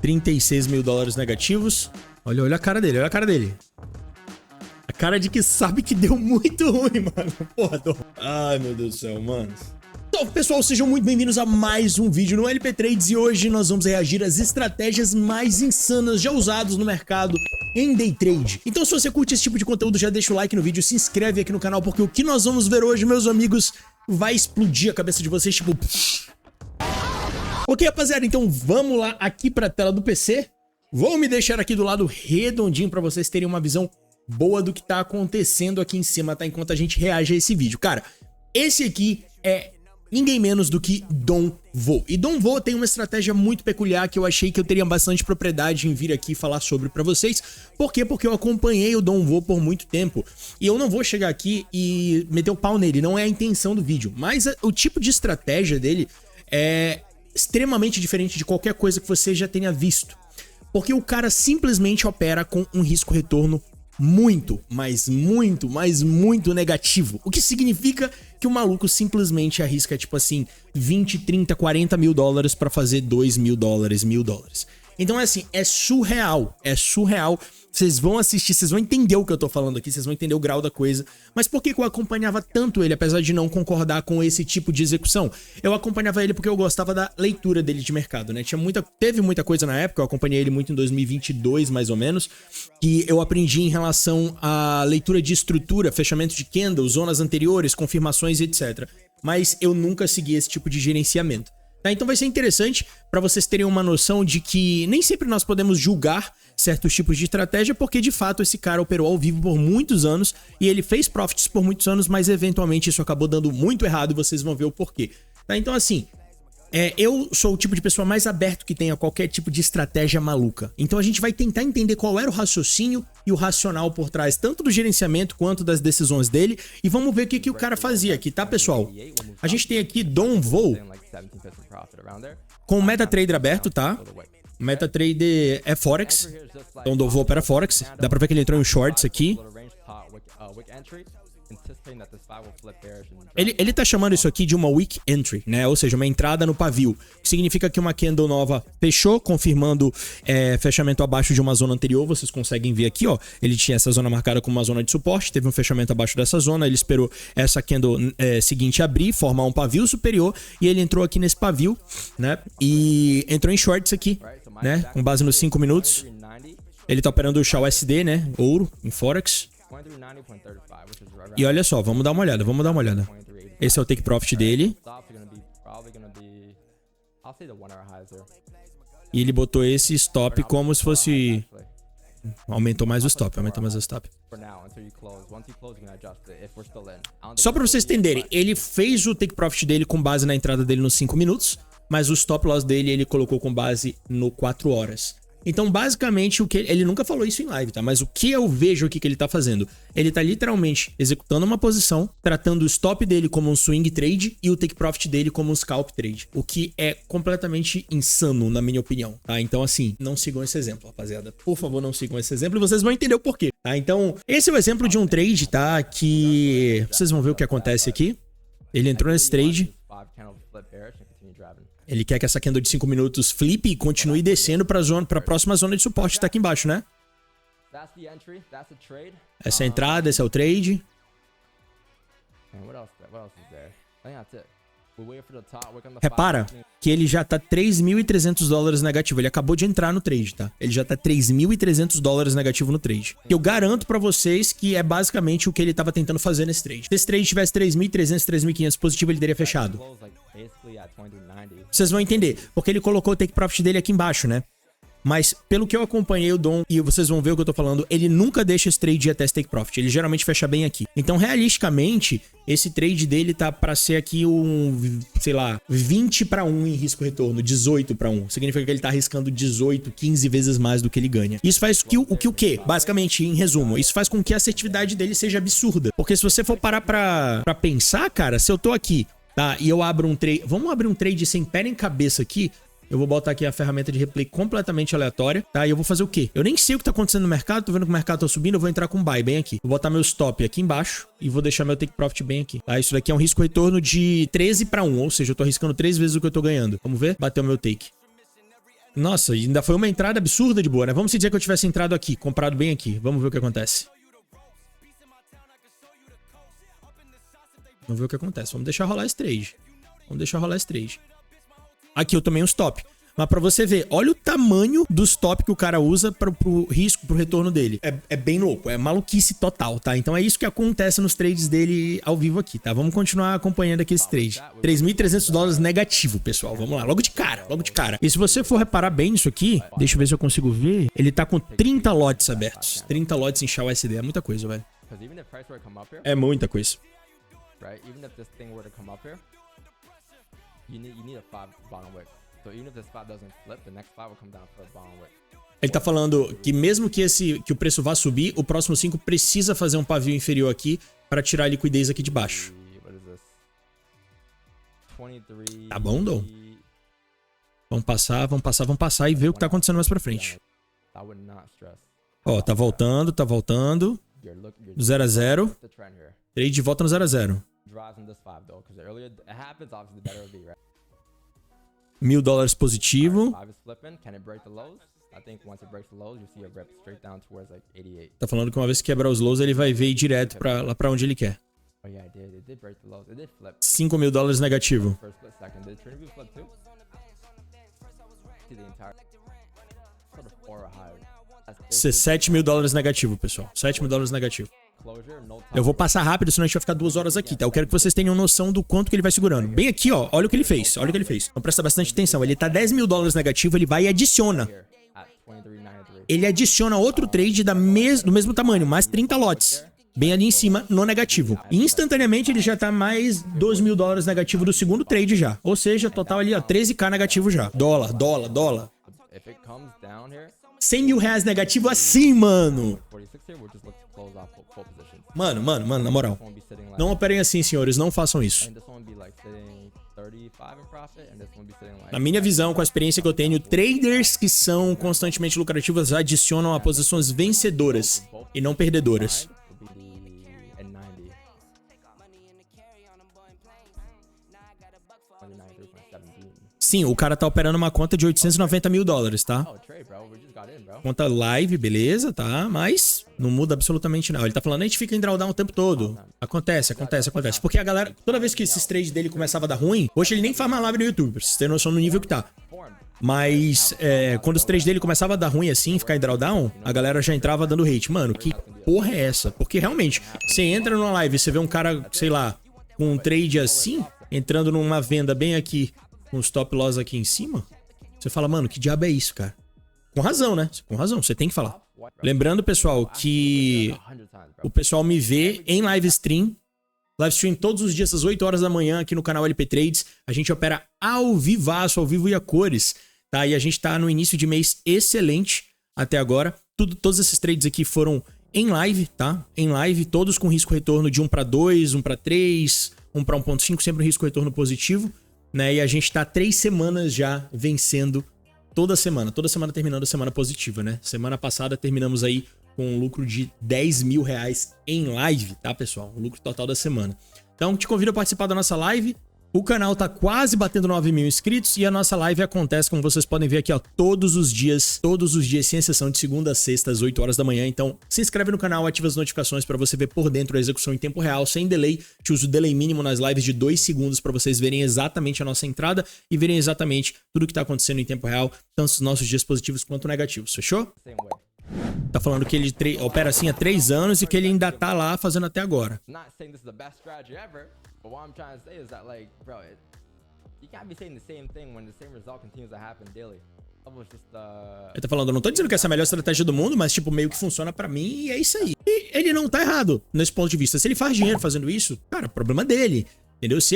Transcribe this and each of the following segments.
36 mil dólares negativos. Olha, olha a cara dele, olha a cara dele. A cara de que sabe que deu muito ruim, mano. Porra, ai, meu Deus do céu, mano. Então, pessoal, sejam muito bem-vindos a mais um vídeo no LP Trades e hoje nós vamos reagir às estratégias mais insanas já usadas no mercado em Day Trade. Então, se você curte esse tipo de conteúdo, já deixa o like no vídeo, se inscreve aqui no canal, porque o que nós vamos ver hoje, meus amigos, vai explodir a cabeça de vocês, tipo... Ok, rapaziada, então vamos lá aqui pra tela do PC. Vou me deixar aqui do lado redondinho pra vocês terem uma visão boa do que tá acontecendo aqui em cima, tá? Enquanto a gente reage a esse vídeo. Cara, esse aqui é ninguém menos do que Dom Vo. E Dom Vo tem uma estratégia muito peculiar que eu achei que eu teria bastante propriedade em vir aqui falar sobre pra vocês. Por quê? Porque eu acompanhei o Dom Vo por muito tempo. E eu não vou chegar aqui e meter o pau nele, não é a intenção do vídeo. Mas o tipo de estratégia dele é extremamente diferente de qualquer coisa que você já tenha visto. Porque o cara simplesmente opera com um risco-retorno muito, mas muito negativo. O que significa que o maluco simplesmente arrisca, tipo assim, 20, 30, 40 mil dólares pra fazer 2 mil dólares, 1000 dólares. Então é assim, é surreal, é surreal. Vocês vão assistir, vocês vão entender o que eu tô falando aqui, vocês vão entender o grau da coisa. Mas por que eu acompanhava tanto ele, apesar de não concordar com esse tipo de execução? Eu acompanhava ele porque eu gostava da leitura dele de mercado, né? Teve muita coisa na época, eu acompanhei ele muito em 2022, mais ou menos, que eu aprendi em relação à leitura de estrutura, fechamento de candle, zonas anteriores, confirmações e etc. Mas eu nunca segui esse tipo de gerenciamento. Tá, então vai ser interessante para vocês terem uma noção de que nem sempre nós podemos julgar certos tipos de estratégia, porque de fato esse cara operou ao vivo por muitos anos e ele fez profits por muitos anos, mas eventualmente isso acabou dando muito errado e vocês vão ver o porquê. Tá, então assim, eu sou o tipo de pessoa mais aberto que tem a qualquer tipo de estratégia maluca. Então a gente vai tentar entender qual era o raciocínio e o racional por trás, tanto do gerenciamento quanto das decisões dele. E vamos ver o que o cara fazia aqui, tá, pessoal? A gente tem aqui Dom Vo com o MetaTrader aberto, tá? MetaTrader é Forex, então Dom Vo opera Forex. Dá pra ver que ele entrou em shorts aqui. Ele tá chamando isso aqui de uma weak entry, né? Ou seja, uma entrada no pavio. Que significa que uma candle nova fechou, confirmando fechamento abaixo de uma zona anterior. Vocês conseguem ver aqui, ó. Ele tinha essa zona marcada como uma zona de suporte, teve um fechamento abaixo dessa zona. Ele esperou essa candle seguinte abrir, formar um pavio superior. E ele entrou aqui nesse pavio, né? E entrou em shorts aqui, né? Com base nos 5 minutos. Ele tá operando o USD, né? Ouro, em Forex. E olha só, vamos dar uma olhada, Esse é o take profit dele. E ele botou esse stop como se fosse... Aumentou mais o stop, Só pra vocês entenderem, ele fez o take profit dele com base na entrada dele nos 5 minutos, mas o stop loss dele ele colocou com base no 4 horas. Então, basicamente, o que ele nunca falou isso em live, tá? Mas o que eu vejo aqui que ele tá fazendo? Ele tá literalmente executando uma posição, tratando o stop dele como um swing trade e o take profit dele como um scalp trade. O que é completamente insano, na minha opinião, tá? Então, assim, não sigam esse exemplo, rapaziada. Por favor, não sigam esse exemplo e vocês vão entender o porquê, tá? Então, esse é o exemplo de um trade, tá? Que vocês vão ver o que acontece aqui. Ele entrou nesse trade. Ele quer que essa candle de 5 minutos flipe e continue descendo para a próxima zona de suporte que tá aqui embaixo, né? Essa é a entrada, esse é o trade. Repara que ele já tá 3.300 dólares negativo. Ele acabou de entrar no trade, tá? Ele já tá 3.300 dólares negativo no trade. Eu garanto pra vocês que é basicamente o que ele tava tentando fazer nesse trade. Se esse trade tivesse 3.300, 3.500 positivo, ele teria fechado. Vocês vão entender, porque ele colocou o take profit dele aqui embaixo, né? Mas, pelo que eu acompanhei o Dom, e vocês vão ver o que eu tô falando, ele nunca deixa esse trade ir até esse take profit. Ele geralmente fecha bem aqui. Então, realisticamente, esse trade dele tá pra ser aqui um, sei lá, 20 para 1 em risco-retorno, 18 para 1. Significa que ele tá arriscando 18, 15 vezes mais do que ele ganha. Isso faz o quê? Basicamente, em resumo, isso faz com que a assertividade dele seja absurda. Porque se você for parar pra pensar, cara, se eu tô aqui, tá, e eu abro um trade... Vamos abrir um trade sem pé nem cabeça aqui... Eu vou botar aqui a ferramenta de replay completamente aleatória, tá? E eu vou fazer o quê? Eu nem sei o que tá acontecendo no mercado, tô vendo que o mercado tá subindo, eu vou entrar com buy bem aqui. Vou botar meu stop aqui embaixo e vou deixar meu take profit bem aqui, tá? Isso daqui é um risco-retorno de 13 para 1, ou seja, eu tô arriscando 3 vezes o que eu tô ganhando. Vamos ver? Bateu meu take. Nossa, ainda foi uma entrada absurda de boa, né? Vamos dizer que eu tivesse entrado aqui, comprado bem aqui. Vamos ver o que acontece. Vamos ver o que acontece. Vamos deixar rolar esse trade. Vamos deixar rolar esse trade. Aqui eu tomei um stop. Mas pra você ver, olha o tamanho do stop que o cara usa pro risco, pro retorno dele. É bem louco, é maluquice total, tá? Então é isso que acontece nos trades dele ao vivo aqui, tá? Vamos continuar acompanhando aqui esse trade. $3.300 negativo, pessoal. Vamos lá, logo de cara, logo de cara. E se você for reparar bem nisso aqui, deixa eu ver se eu consigo ver. Ele tá com 30 lotes abertos. 30 lotes em SHA-USD, é muita coisa, velho. É muita coisa. Ele tá falando que mesmo que o preço vá subir, o próximo 5 precisa fazer um pavio inferior aqui para tirar a liquidez aqui de baixo. Tá bom, Dom? Vamos passar e ver o que tá acontecendo mais pra frente. Ó, tá voltando. Do 0 a 0. Trade de volta no 0 a 0. $1.000 positivo. Tá falando que uma vez que quebrar os lows, ele vai ver direto lá pra onde ele quer. $5.000 negativo. $7.000 negativo, pessoal. $7.000 negativo. Eu vou passar rápido, senão a gente vai ficar 2 horas aqui, tá? Eu quero que vocês tenham noção do quanto que ele vai segurando. Bem aqui, ó, olha o que ele fez, olha o que ele fez. Então presta bastante atenção, ele tá $10.000 negativo, ele vai e adiciona. Ele adiciona outro trade do mesmo tamanho, mais 30 lotes. Bem ali em cima, no negativo. E instantaneamente ele já tá mais $2.000 negativo do segundo trade já. Ou seja, total ali, ó, 13k negativo já. Dólar. $100.000 negativo assim, mano. Mano, na moral. Não operem assim, senhores. Não façam isso. Na minha visão, com a experiência que eu tenho, traders que são constantemente lucrativos adicionam a posições vencedoras e não perdedoras. Sim, o cara tá operando uma conta de $890.000, tá? Conta live, beleza, tá? Mas não muda absolutamente nada. Ele tá falando, a gente fica em drawdown o tempo todo. Acontece. Porque a galera, toda vez que esses trades dele começava a dar ruim, hoje ele nem faz mais live no YouTube, pra vocês terem noção do nível que tá. Mas quando os trades dele começavam a dar ruim assim, ficar em drawdown, a galera já entrava dando hate. Mano, que porra é essa? Porque realmente, você entra numa live e você vê um cara, sei lá, com um trade assim, entrando numa venda bem aqui, com os stop loss aqui em cima, você fala, mano, que diabo é isso, cara? Com razão, né? Com razão, você tem que falar. Lembrando, pessoal, que o pessoal me vê em live stream todos os dias às 8 horas da manhã aqui no canal LP Trades. A gente opera ao vivaço, ao vivo e a cores, tá? E a gente tá no início de mês excelente até agora. Todos esses trades aqui foram em live, tá? Em live, todos com risco retorno de 1 para 2, 1 para 3, 1 para 1.5, sempre risco retorno positivo, né? E a gente tá 3 semanas já vencendo toda semana terminando a semana positiva, né? Semana passada terminamos aí com um lucro de R$10.000 em live, tá, pessoal? O lucro total da semana. Então, te convido a participar da nossa live. O canal tá quase batendo 9.000 inscritos e a nossa live acontece, como vocês podem ver aqui, ó, todos os dias, sem exceção, de segunda a sexta, às 8 horas da manhã. Então, se inscreve no canal, ativa as notificações para você ver por dentro a execução em tempo real, sem delay. Te uso o delay mínimo nas lives de 2 segundos para vocês verem exatamente a nossa entrada e verem exatamente tudo que tá acontecendo em tempo real, tanto os nossos dias positivos quanto negativos, fechou? Tá falando que ele opera assim há 3 anos e que ele ainda tá lá fazendo até agora. But what I'm trying to say is that, like, bro, you can't be saying the same thing when the same result continues to happen daily. Ele tá falando, eu não tô dizendo que essa é a melhor estratégia do mundo, mas, tipo, meio que funciona pra mim e é isso aí. E ele não tá errado nesse ponto de vista. Se ele faz dinheiro fazendo isso, cara, problema dele, entendeu? Se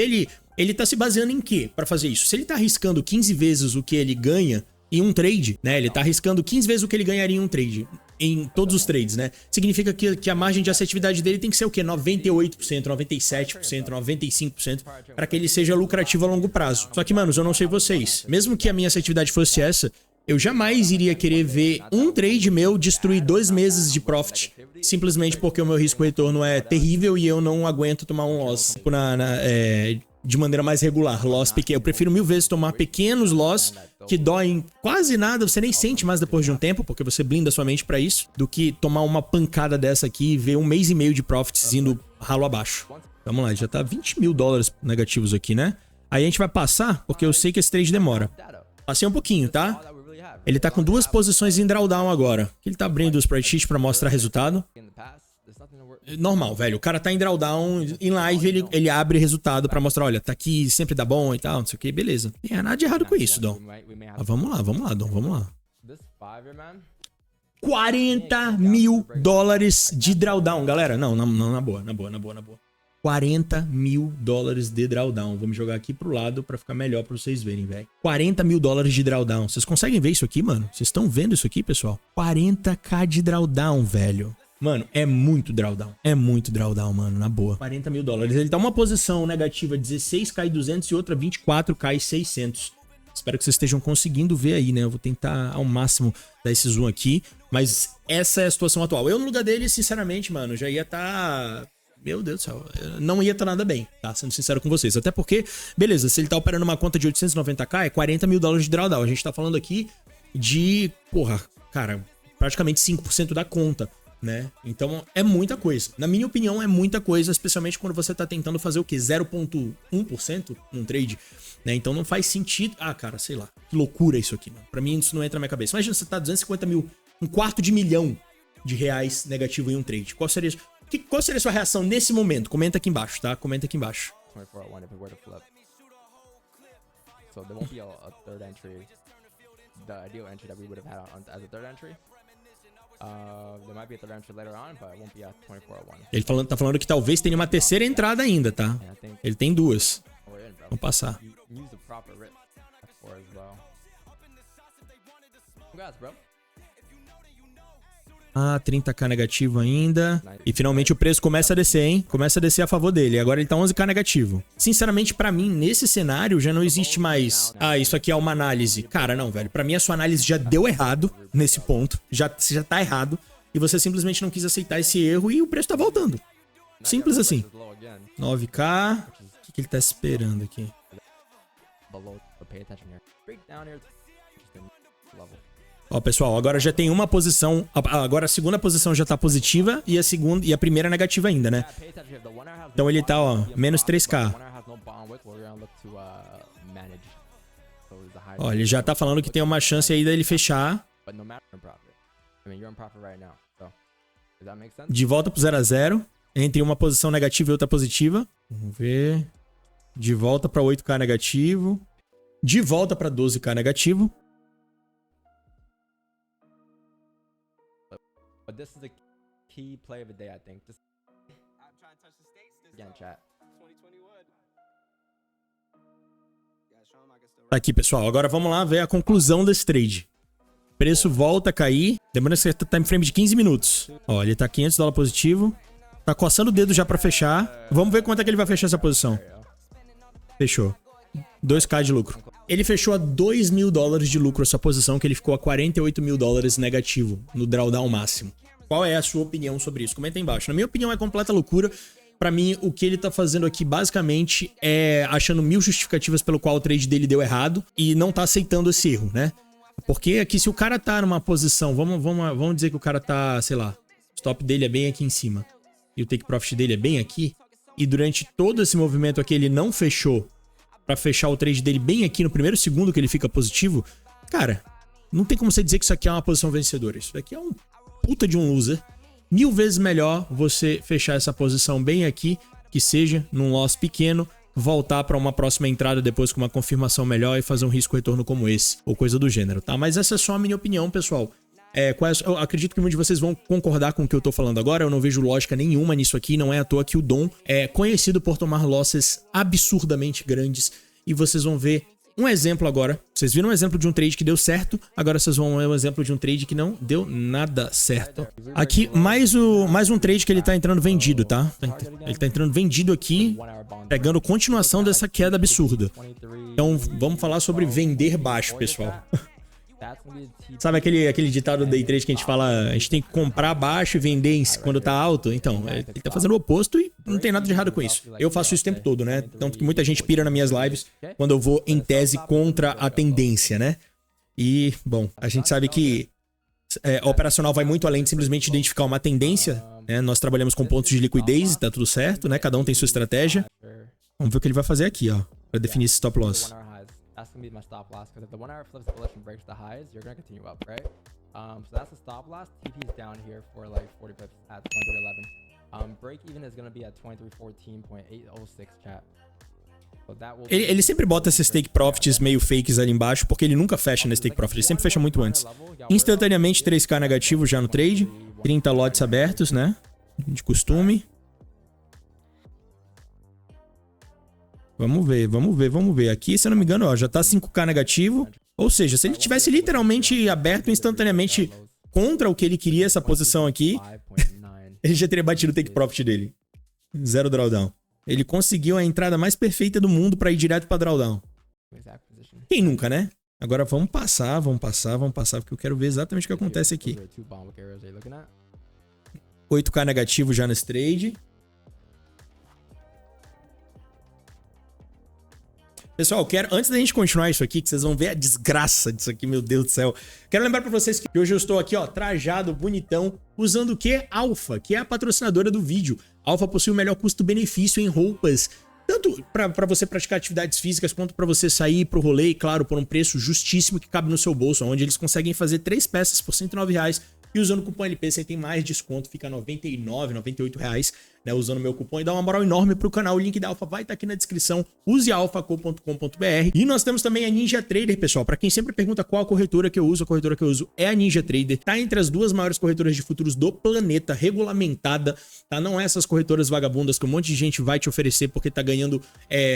ele tá se baseando em quê pra fazer isso? Se ele tá arriscando 15 vezes o que ele ganha em um trade, né? Ele tá arriscando 15 vezes o que ele ganharia em um trade. Em todos os trades, né? Significa que a margem de assertividade dele tem que ser o quê? 98%, 97%, 95% para que ele seja lucrativo a longo prazo. Só que, manos, eu não sei vocês. Mesmo que a minha assertividade fosse essa, eu jamais iria querer ver um trade meu destruir 2 meses de profit, simplesmente porque o meu risco-retorno é terrível e eu não aguento tomar um loss de maneira mais regular. Loss pequeno. Eu prefiro 1000 vezes tomar pequenos loss que dói quase nada, você nem sente mais depois de um tempo, porque você blinda sua mente pra isso, do que tomar uma pancada dessa aqui e ver 1 mês e meio de profits indo ralo abaixo. Vamos lá, já tá 20 mil dólares negativos aqui, né? Aí a gente vai passar, porque eu sei que esse trade demora. Passei um pouquinho, tá? Ele tá com 2 posições em drawdown agora. Ele tá abrindo o spreadsheet pra mostrar resultado. Normal, velho. O cara tá em drawdown, em live ele abre resultado pra mostrar, olha, tá aqui, sempre dá bom e tal, não sei o que, beleza. Não tem nada de errado com isso, Dom. Mas vamos lá, Dom, vamos lá. 40 mil dólares de drawdown, galera. Não, na boa. 40 mil dólares de drawdown. Vamos jogar aqui pro lado pra ficar melhor pra vocês verem, velho. 40 mil dólares de drawdown. Vocês conseguem ver isso aqui, mano? Vocês estão vendo isso aqui, pessoal? 40k de drawdown, velho. Mano, é muito drawdown. É muito drawdown, mano, na boa. 40 mil dólares. Ele tá uma posição negativa 16k e 200 e outra 24k e 600. Espero que vocês estejam conseguindo ver aí, né? Eu vou tentar ao máximo dar esse zoom aqui. Mas essa é a situação atual. Eu, no lugar dele, sinceramente, mano, já ia tá... Meu Deus do céu, não ia estar nada bem, tá? Sendo sincero com vocês. Até porque, beleza, se ele tá operando uma conta de 890k, é 40 mil dólares de drawdown. A gente tá falando aqui de, porra, cara, praticamente 5% da conta, né? Então é muita coisa. Na minha opinião, é muita coisa, especialmente quando você tá tentando fazer o quê? 0,1% num trade, né? Então não faz sentido. Ah, cara, sei lá. Que loucura isso aqui, mano. Pra mim isso não entra na minha cabeça. Imagina você tá 250 mil, R$250 mil de reais negativo em um trade. Qual seria a sua reação nesse momento? Comenta aqui embaixo, tá? Comenta aqui embaixo. Ele tá falando que talvez tenha uma terceira entrada ainda, tá? Ele tem 2. Vamos passar. Ah, 30k negativo ainda. E finalmente o preço começa a descer, hein? Começa a descer a favor dele. Agora ele tá 11k negativo. Sinceramente, pra mim, nesse cenário, já não existe mais... Ah, isso aqui é uma análise. Cara, não, velho. Pra mim, a sua análise já deu errado nesse ponto. Você já tá errado. E você simplesmente não quis aceitar esse erro e o preço tá voltando. Simples assim. 9k. O que ele tá esperando aqui? Ó, pessoal, agora já tem uma posição. Agora a segunda posição já tá positiva e a primeira negativa ainda, né? Então ele tá, ó, menos 3k. Ó, ele já tá falando que tem uma chance aí dele fechar. De volta pro 0 a 0. Entre uma posição negativa e outra positiva. Vamos ver. De volta pra 8k negativo. De volta pra 12k negativo. But this is the key play of the day, I think. Just again, chat. Tá aqui, pessoal. Agora vamos lá ver a conclusão desse trade. Preço volta a cair. Lembrando que time frame de 15 minutos. Ó, ele tá 500 dólares positivo. Tá coçando o dedo já pra fechar. Vamos ver quanto é que ele vai fechar essa posição. Fechou. 2k de lucro. Ele fechou a 2 mil dólares de lucro essa posição, que ele ficou a 48 mil dólares negativo no drawdown máximo. Qual é a sua opinião sobre isso? Comenta aí embaixo. Na minha opinião, é completa loucura. Pra mim, o que ele tá fazendo aqui, basicamente, é achando 1000 justificativas pelo qual o trade dele deu errado e não tá aceitando esse erro, né? Porque aqui, se o cara tá numa posição... Vamos dizer que o cara tá, sei lá, o stop dele é bem aqui em cima e o take profit dele é bem aqui, e durante todo esse movimento aqui ele não fechou pra fechar o trade dele bem aqui no primeiro segundo que ele fica positivo, cara, não tem como você dizer que isso aqui é uma posição vencedora. Isso daqui é um puta de um loser. 1000 vezes melhor você fechar essa posição bem aqui, que seja num loss pequeno, voltar para uma próxima entrada depois com uma confirmação melhor e fazer um risco-retorno como esse, ou coisa do gênero, tá? Mas essa é só a minha opinião, pessoal. Eu acredito que muitos de vocês vão concordar com o que eu tô falando agora. Eu não vejo lógica nenhuma nisso aqui. Não é à toa que o Dom é conhecido por tomar losses absurdamente grandes. E vocês vão ver um exemplo agora. Vocês viram um exemplo de um trade que deu certo. Agora vocês vão ver um exemplo de um trade que não deu nada certo. Aqui, mais um trade que ele tá entrando vendido, tá? Ele tá entrando vendido aqui, pegando continuação dessa queda absurda. Então, vamos falar sobre vender baixo, pessoal. Sabe aquele ditado do day trade que a gente fala, a gente tem que comprar baixo e vender quando tá alto? Então, ele tá fazendo o oposto e não tem nada de errado com isso. Eu faço isso o tempo todo, né? Tanto que muita gente pira nas minhas lives quando eu vou em tese contra a tendência, né? E, bom, a gente sabe que a operacional vai muito além de simplesmente identificar uma tendência, né? Nós trabalhamos com pontos de liquidez e tá tudo certo, né? Cada um tem sua estratégia. Vamos ver o que ele vai fazer aqui, ó, pra definir esse stop loss. That's gonna be my stop loss because if the 1 hour flips bullish and breaks the highs, you're gonna continue up, right? So that's the stop loss. TP is down here for like 40 pips at 23.11. Break even is gonna be at 23.14.806 chat. So that will Ele sempre bota esses take profits meio fakes ali embaixo, porque ele nunca fecha nesse take profit, ele sempre fecha muito antes. Instantaneamente 3k negativo já no trade, 30 lotes abertos, né? De costume. Vamos ver. Aqui, se eu não me engano, ó, já tá 5k negativo. Ou seja, se ele tivesse literalmente aberto instantaneamente contra o que ele queria, essa posição aqui, ele já teria batido o take profit dele. Zero drawdown. Ele conseguiu a entrada mais perfeita do mundo pra ir direto pra drawdown. Quem nunca, né? Agora vamos passar, porque eu quero ver exatamente o que acontece aqui. 8k negativo já nesse trade. Pessoal, antes da gente continuar isso aqui, que vocês vão ver a desgraça disso aqui, meu Deus do céu. Quero lembrar pra vocês que hoje eu estou aqui, ó, trajado, bonitão, usando o quê? Alpha, que é a patrocinadora do vídeo. Alpha possui o melhor custo-benefício em roupas, tanto pra você praticar atividades físicas, quanto pra você sair pro rolê, e claro, por um preço justíssimo que cabe no seu bolso, onde eles conseguem fazer 3 peças por R$109, e usando o cupom LP você tem mais desconto, fica R$99, R$98, né, usando o meu cupom, e dá uma moral enorme pro canal. O link da Alpha vai estar aqui na descrição, use alphaco.com.br. E nós temos também a Ninja Trader, pessoal, pra quem sempre pergunta qual a corretora que eu uso, a corretora que eu uso é a Ninja Trader, tá entre as 2 maiores corretoras de futuros do planeta, regulamentada, tá? Não é essas corretoras vagabundas que um monte de gente vai te oferecer porque tá ganhando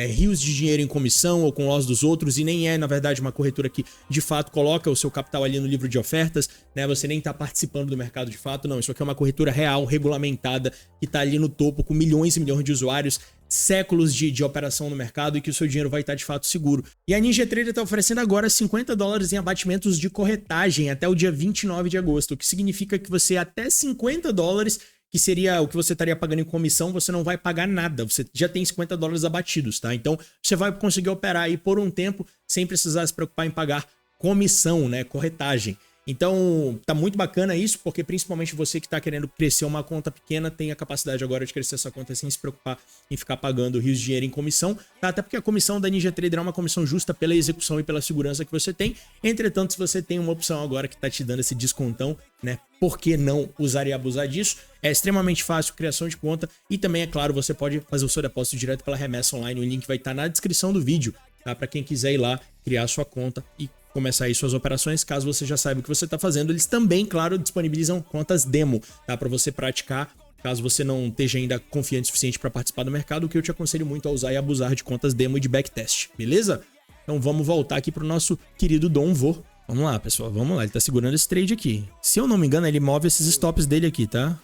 rios de dinheiro em comissão ou com loss dos outros, e nem é, na verdade, uma corretora que de fato coloca o seu capital ali no livro de ofertas, né? Você nem tá participando do mercado de fato, não. Isso aqui é uma corretora real, regulamentada, que tá ali no topo com milhões e milhões de usuários, séculos de operação no mercado, e que o seu dinheiro vai estar de fato seguro. E a Ninja Trader está oferecendo agora $50 em abatimentos de corretagem até o dia 29 de agosto, o que significa que você até $50, que seria o que você estaria pagando em comissão, você não vai pagar nada, você já tem $50 abatidos, tá? Então você vai conseguir operar aí por um tempo sem precisar se preocupar em pagar comissão, né, corretagem. Então, tá muito bacana isso, porque principalmente você que tá querendo crescer uma conta pequena tem a capacidade agora de crescer essa conta sem se preocupar em ficar pagando rios de dinheiro em comissão, tá? Até porque a comissão da Ninja Trader é uma comissão justa pela execução e pela segurança que você tem. Entretanto, se você tem uma opção agora que tá te dando esse descontão, né? Por que não usar e abusar disso? É extremamente fácil, criação de conta, e também, é claro, você pode fazer o seu depósito direto pela remessa online. O link vai estar na descrição do vídeo, tá? Para quem quiser ir lá, criar sua conta e começar aí suas operações. Caso você já saiba o que você está fazendo, eles também, claro, disponibilizam contas demo, tá? Para você praticar, caso você não esteja ainda confiante o suficiente para participar do mercado, o que eu te aconselho muito a usar e abusar de contas demo e de backtest, beleza? Então vamos voltar aqui pro nosso querido Dom Vô. Vamos lá, pessoal, vamos lá. Ele tá segurando esse trade aqui. Se eu não me engano, ele move esses stops dele aqui, tá?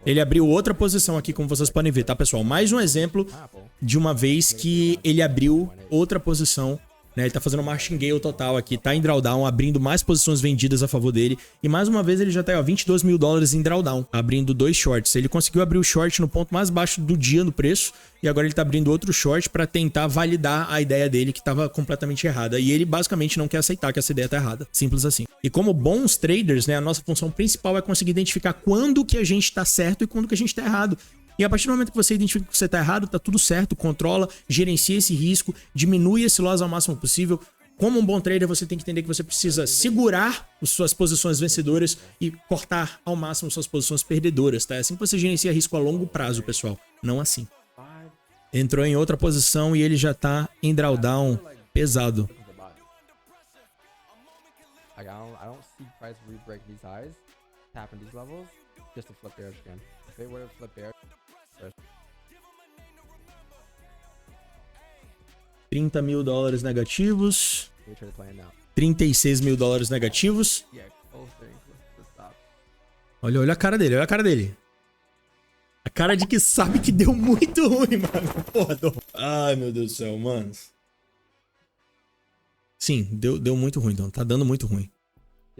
Ele abriu outra posição aqui, como vocês podem ver, tá, pessoal? Mais um exemplo de uma vez que ele abriu outra posição, né? Ele tá fazendo martingale total aqui, tá em drawdown, abrindo mais posições vendidas a favor dele. E mais uma vez ele já tá, ó, $22 mil em drawdown, abrindo 2 shorts. Ele conseguiu abrir o short no ponto mais baixo do dia no preço, e agora ele tá abrindo outro short pra tentar validar a ideia dele que tava completamente errada. E ele basicamente não quer aceitar que essa ideia tá errada. Simples assim. E como bons traders, né, a nossa função principal é conseguir identificar quando que a gente tá certo e quando que a gente tá errado. E a partir do momento que você identifica que você tá errado, tá tudo certo, controla, gerencia esse risco, diminui esse loss ao máximo possível. Como um bom trader, você tem que entender que você precisa segurar as suas posições vencedoras e cortar ao máximo suas posições perdedoras, tá? É assim que você gerencia risco a longo prazo, pessoal. Não assim. Entrou em outra posição e ele já tá em drawdown pesado. I don't see price re-break these highs, tap in these levels, just to flip bearish again. If they were to flip bearish, $30 mil negativos. $36 mil negativos. Olha a cara dele, olha a cara dele. A cara de que sabe que deu muito ruim, mano. Porra, ai, meu Deus do céu, mano. Sim, deu muito ruim, então. Tá dando muito ruim.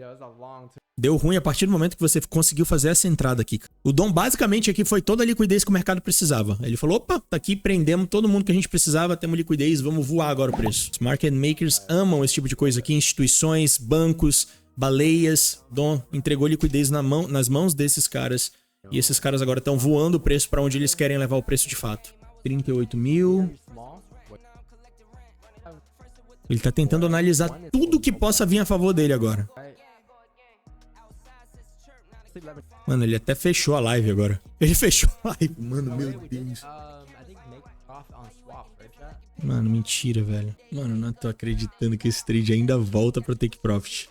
Yeah, it was a long Deu ruim a partir do momento que você conseguiu fazer essa entrada aqui. O Dom basicamente aqui foi toda a liquidez que o mercado precisava. Ele falou, opa, tá aqui, prendemos todo mundo que a gente precisava, temos liquidez, vamos voar agora o preço. Os market makers amam esse tipo de coisa aqui, instituições, bancos, baleias. Dom entregou liquidez nas mãos desses caras. E esses caras agora estão voando o preço para onde eles querem levar o preço de fato. 38 mil. Ele tá tentando analisar tudo que possa vir a favor dele agora. Mano, ele até fechou a live agora. Ele fechou a live, mano, meu Deus. Mano, mentira, velho. Mano, não tô acreditando que esse trade ainda volta pro take profit.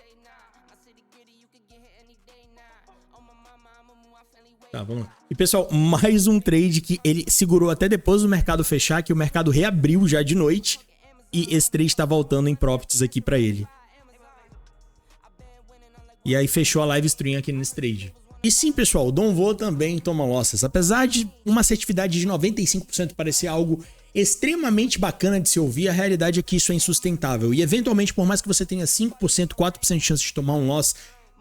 Tá, vamos lá. E pessoal, mais um trade que ele segurou até depois do mercado fechar, que o mercado reabriu já de noite. E esse trade tá voltando em profits aqui pra ele. E aí fechou a live stream aqui nesse trade. E sim, pessoal, o Donvo também toma losses. Apesar de uma assertividade de 95% parecer algo extremamente bacana de se ouvir, a realidade é que isso é insustentável. E eventualmente, por mais que você tenha 5%, 4% de chance de tomar um loss,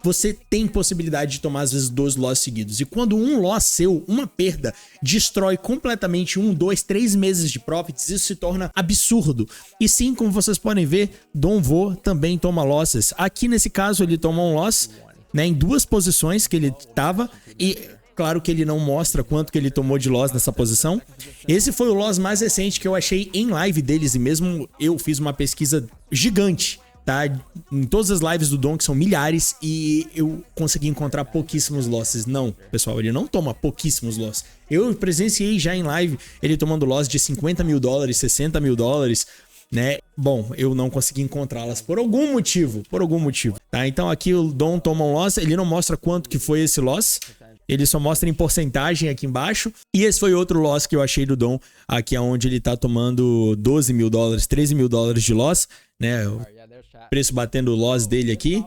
você tem possibilidade de tomar às vezes 2 losses seguidos. E quando um loss seu, uma perda, destrói completamente 1, 2, 3 meses de profits, isso se torna absurdo. E sim, como vocês podem ver, Donvo também toma losses. Aqui nesse caso ele toma um loss, né, em 2 posições que ele tava, e claro que ele não mostra quanto que ele tomou de loss nessa posição. Esse foi o loss mais recente que eu achei em live deles, e mesmo eu fiz uma pesquisa gigante, tá? Em todas as lives do Dom, que são milhares, e eu consegui encontrar pouquíssimos losses. Não, pessoal, ele não toma pouquíssimos losses. Eu presenciei já em live ele tomando loss de 50 mil dólares, 60 mil dólares, né? Bom, eu não consegui encontrá-las por algum motivo, tá? Então aqui o Dom toma um loss, ele não mostra quanto que foi esse loss, ele só mostra em porcentagem aqui embaixo. E esse foi outro loss que eu achei do Dom, aqui onde ele tá tomando 12 mil dólares, 13 mil dólares de loss, né? O preço batendo o loss dele aqui.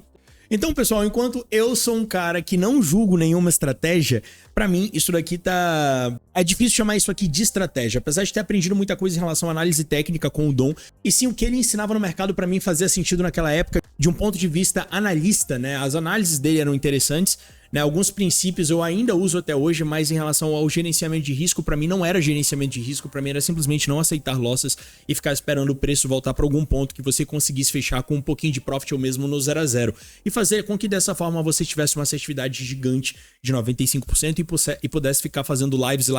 Então, pessoal, enquanto eu sou um cara que não julgo nenhuma estratégia, pra mim isso daqui tá... É difícil chamar isso aqui de estratégia, apesar de ter aprendido muita coisa em relação à análise técnica com o Dom. E sim, o que ele ensinava no mercado pra mim fazia sentido naquela época, de um ponto de vista analista, né? As análises dele eram interessantes, né? Alguns princípios eu ainda uso até hoje, mas em relação ao gerenciamento de risco, pra mim não era gerenciamento de risco, pra mim era simplesmente não aceitar losses e ficar esperando o preço voltar pra algum ponto que você conseguisse fechar com um pouquinho de profit ou mesmo no 0 a 0. E fazer com que dessa forma você tivesse uma assertividade gigante de 95% e pudesse ficar fazendo lives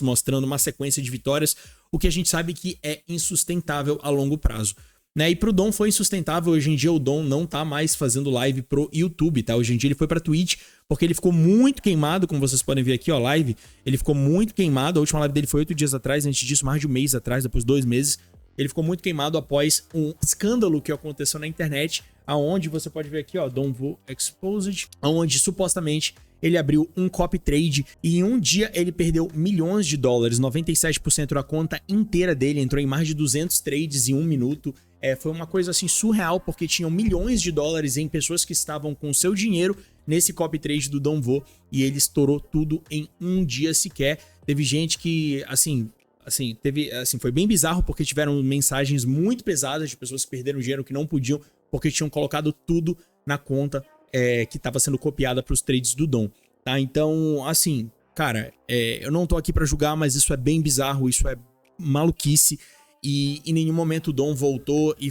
mostrando uma sequência de vitórias, o que a gente sabe que é insustentável a longo prazo. Né? E pro Dom foi insustentável. Hoje em dia o Dom não tá mais fazendo live pro YouTube, tá? Hoje em dia ele foi pra Twitch, porque ele ficou muito queimado, como vocês podem ver aqui, ó, live. Ele ficou muito queimado, a última live dele foi 8 dias atrás, antes disso mais de um mês atrás, depois 2 meses. Ele ficou muito queimado após um escândalo que aconteceu na internet, aonde você pode ver aqui, ó, Donvo Exposed, aonde supostamente ele abriu um copy trade e em um dia ele perdeu milhões de dólares, 97% da conta inteira dele, entrou em mais de 200 trades em 1 minuto. Foi uma coisa assim surreal, porque tinham milhões de dólares em pessoas que estavam com seu dinheiro nesse copy trade do Donvo e ele estourou tudo em um dia sequer. Teve gente que, foi bem bizarro, porque tiveram mensagens muito pesadas de pessoas que perderam dinheiro que não podiam, porque tinham colocado tudo na conta que estava sendo copiada para os trades do Dom, tá? Então, assim, cara, eu não tô aqui para julgar, mas isso é bem bizarro, isso é maluquice. E em nenhum momento o Dom voltou e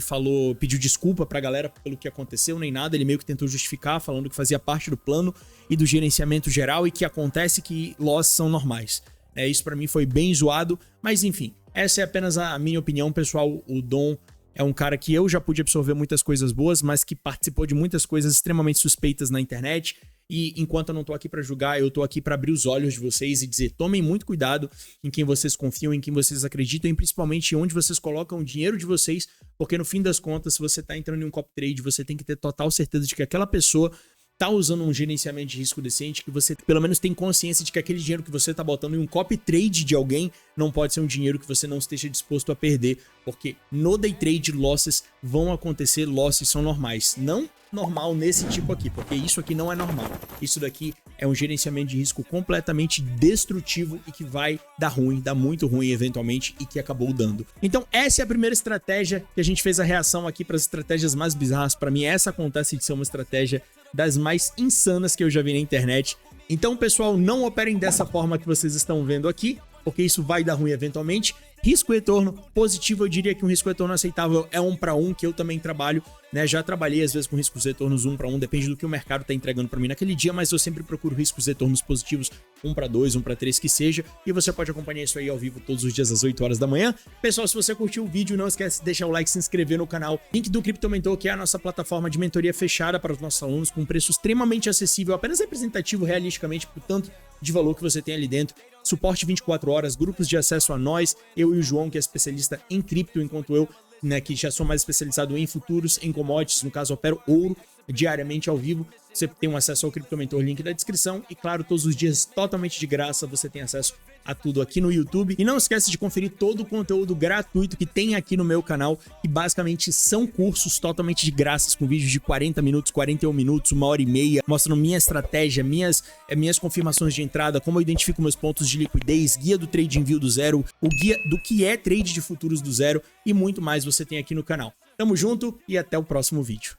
pediu desculpa pra galera pelo que aconteceu, nem nada. Ele meio que tentou justificar, falando que fazia parte do plano e do gerenciamento geral e que acontece que losses são normais. Isso pra mim foi bem zoado, mas enfim, essa é apenas a minha opinião, pessoal. O Dom é um cara que eu já pude absorver muitas coisas boas, mas que participou de muitas coisas extremamente suspeitas na internet. E enquanto eu não tô aqui pra julgar, eu tô aqui pra abrir os olhos de vocês e dizer, tomem muito cuidado em quem vocês confiam, em quem vocês acreditam e principalmente onde vocês colocam o dinheiro de vocês, porque no fim das contas, se você tá entrando em um copy trade, você tem que ter total certeza de que aquela pessoa tá usando um gerenciamento de risco decente, que você pelo menos tem consciência de que aquele dinheiro que você tá botando em um copy trade de alguém não pode ser um dinheiro que você não esteja disposto a perder, porque no day trade losses vão acontecer, losses são normais, não normal nesse tipo aqui, porque isso aqui não é normal, isso daqui é um gerenciamento de risco completamente destrutivo e que vai dar ruim, dar muito ruim eventualmente e que acabou dando. Então essa é a primeira estratégia que a gente fez a reação aqui para as estratégias mais bizarras. Para mim essa acontece de ser uma estratégia das mais insanas que eu já vi na internet. Então pessoal, não operem dessa forma que vocês estão vendo aqui, porque isso vai dar ruim eventualmente. Risco retorno positivo, eu diria que um risco retorno aceitável é 1 para 1, que eu também trabalho, né? Já trabalhei às vezes com riscos retornos 1 para 1, depende do que o mercado tá entregando para mim naquele dia, mas eu sempre procuro riscos retornos positivos 1 para 2, 1 para 3 que seja, e você pode acompanhar isso aí ao vivo todos os dias às 8 horas da manhã. Pessoal, se você curtiu o vídeo, não esquece de deixar o like, se inscrever no canal. Link do Crypto Mentor, que é a nossa plataforma de mentoria fechada para os nossos alunos, com um preço extremamente acessível, apenas representativo realisticamente por tanto de valor que você tem ali dentro. Suporte 24 horas, grupos de acesso a nós, eu e o João, que é especialista em cripto, enquanto eu, né, que já sou mais especializado em futuros, em commodities, no caso opero ouro diariamente ao vivo. Você tem um acesso ao Crypto Mentor, link da descrição, e claro, todos os dias totalmente de graça você tem acesso a tudo aqui no YouTube. E não esquece de conferir todo o conteúdo gratuito que tem aqui no meu canal, que basicamente são cursos totalmente de graça, com vídeos de 40 minutos, 41 minutos, 1h30, mostrando minha estratégia, minhas confirmações de entrada, como eu identifico meus pontos de liquidez, guia do TradingView do zero, o guia do que é trade de futuros do zero e muito mais você tem aqui no canal. Tamo junto e até o próximo vídeo.